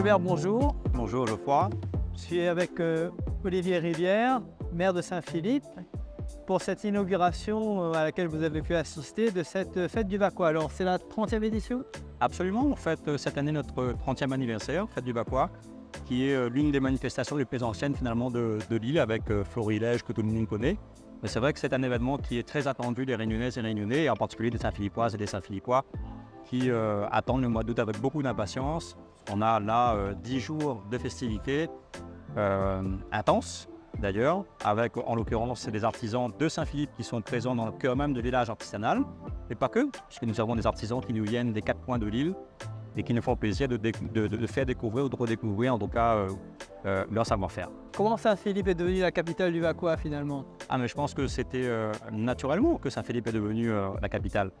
Maire, bonjour. Bonjour Geoffroy. Je suis avec Olivier Rivière, maire de Saint-Philippe, pour cette inauguration à laquelle vous avez pu assister de cette fête du Vacquois. Alors, c'est la 30e édition? Absolument, on fête cette année notre 30e anniversaire, fête du Vacquois, qui est l'une des manifestations les plus anciennes finalement de l'île, avec Florilège que tout le monde connaît. Mais c'est vrai que c'est un événement qui est très attendu des Réunionnaises et Réunionnais, et en particulier des Saint-Philippoises et des Saint-Philippois, qui attendent le mois d'août avec beaucoup d'impatience. On a là 10 jours de festivités intenses d'ailleurs, avec en l'occurrence des artisans de Saint-Philippe qui sont présents dans le cœur même du village artisanal, et pas que, puisque nous avons des artisans qui nous viennent des 4 coins de l'île et qui nous font plaisir de faire découvrir ou de redécouvrir en tout cas leur savoir-faire. Comment Saint-Philippe est devenu la capitale du Vacquois finalement? Mais je pense que c'était naturellement que Saint-Philippe est devenu la capitale.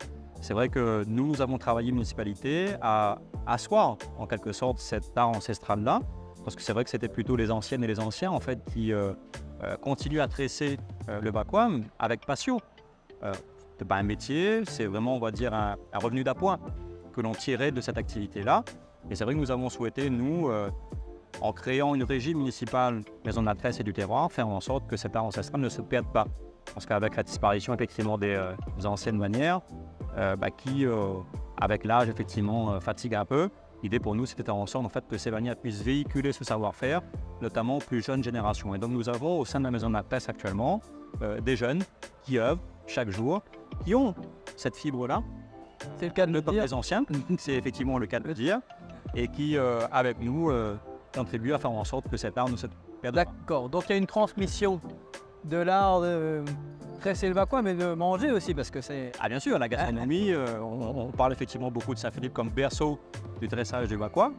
C'est vrai que nous avons travaillé municipalité à asseoir en quelque sorte cet art ancestral-là, parce que c'est vrai que c'était plutôt les anciennes et les anciens en fait qui continuent à tresser le Vacquois avec passion. C'est pas un métier, c'est vraiment on va dire un revenu d'appoint que l'on tirait de cette activité-là. Et c'est vrai que nous avons souhaité, nous, en créant une régie municipale Maison de la Tresse et du Terroir, faire en sorte que cet art ancestral ne se perde pas. Parce qu'avec la disparition effectivement des anciennes manières, qui, avec l'âge, effectivement, fatigue un peu. L'idée pour nous, c'était de faire en sorte en fait, que ces manières puissent véhiculer ce savoir-faire, notamment aux plus jeunes générations. Et donc, nous avons au sein de la Maison de la Presse actuellement des jeunes qui œuvrent chaque jour, qui ont cette fibre-là. C'est le cas de le dire. Les anciens, c'est effectivement le cas de le dire, et qui, avec nous, contribuent à faire en sorte que cet art ne se perde pas. D'accord, donc il y a une transmission de l'art de tresser le Vacquois, mais de manger aussi, parce que c'est... Ah bien sûr, la gastronomie, on parle effectivement beaucoup de Saint-Philippe comme berceau du tressage du Vacquois.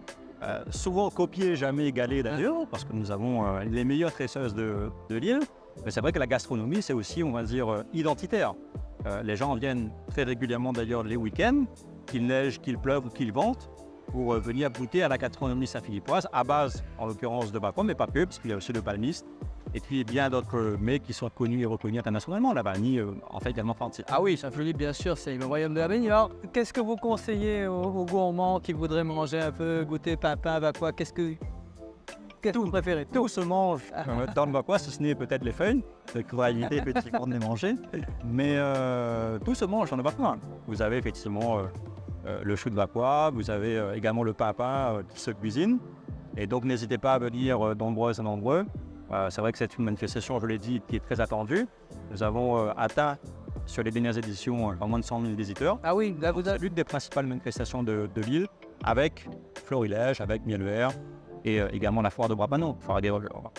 Souvent copié, jamais égalé d'ailleurs, parce que nous avons les meilleures tresseuses de l'île. Mais c'est vrai que la gastronomie, c'est aussi, on va dire, identitaire. Les gens viennent très régulièrement d'ailleurs les week-ends, qu'il neige, qu'il pleuve ou qu'il vente, pour venir goûter à la gastronomie saint-philippoise, à base, en l'occurrence, de Vacquois, mais pas que, parce qu'il y a aussi le palmiste. Et puis bien d'autres mets qui sont connus et reconnus internationalement. La vanille en fait également partie. Ah oui, Saint-Philippe, bien sûr, c'est le royaume de la vanille. Alors, qu'est-ce que vous conseillez aux gourmands qui voudraient manger un peu, goûter papin, Vacquois? Qu'est-ce que vous préférez? Tout se mange dans le Vacquois, si ce n'est peut-être les feuilles, pour éviter effectivement de les manger. Mais tout se mange dans le Vacquois. Vous avez effectivement le chou de Vacquois, vous avez également le papin qui se cuisine. Et donc n'hésitez pas à venir nombreuses et nombreux. C'est vrai que c'est une manifestation, je l'ai dit, qui est très attendue. Nous avons atteint sur les dernières éditions en moins de 100 000 visiteurs. Ah oui, là vous avez... C'est l'une des principales manifestations de l'île, avec Florilège, avec Mieluer et également la foire de Brabant.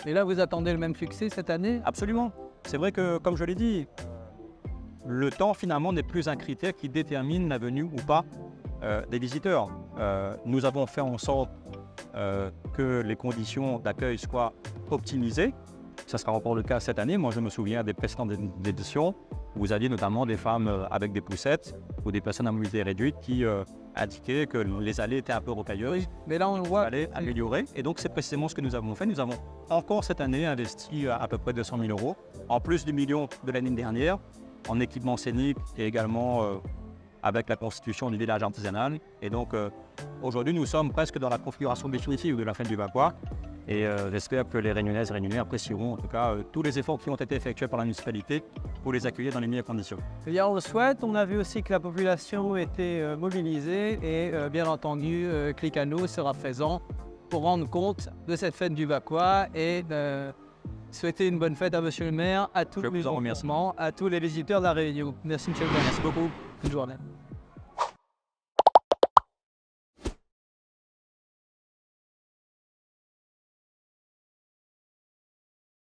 Et là vous attendez le même succès cette année? Absolument. C'est vrai que, comme je l'ai dit, le temps finalement n'est plus un critère qui détermine la venue ou pas des visiteurs. Nous avons fait en sorte que les conditions d'accueil soient optimisées. Ça sera encore le cas cette année. Moi, je me souviens des précédentes éditions où vous aviez notamment des femmes avec des poussettes ou des personnes à mobilité réduite qui indiquaient que les allées étaient un peu rocailleuses. Oui, mais là on le voit. Allées améliorées. Et donc, c'est précisément ce que nous avons fait. Nous avons encore cette année investi à peu près 200 000 €, en plus du million de l'année dernière, en équipement scénique et également avec la constitution du village artisanal. Et donc, aujourd'hui, nous sommes presque dans la configuration définitive de la fête du Vacquois. Et j'espère que les Réunionnaises et Réunionnais apprécieront en tout cas tous les efforts qui ont été effectués par la municipalité pour les accueillir dans les meilleures conditions. Eh bien, on le souhaite. On a vu aussi que la population était mobilisée et bien entendu, Clicano sera présent pour rendre compte de cette fête du Vacquois et souhaiter une bonne fête à Monsieur le maire, à tous les remerciements, à tous les visiteurs de la Réunion. Merci Monsieur le maire. Merci beaucoup. Bonne journée.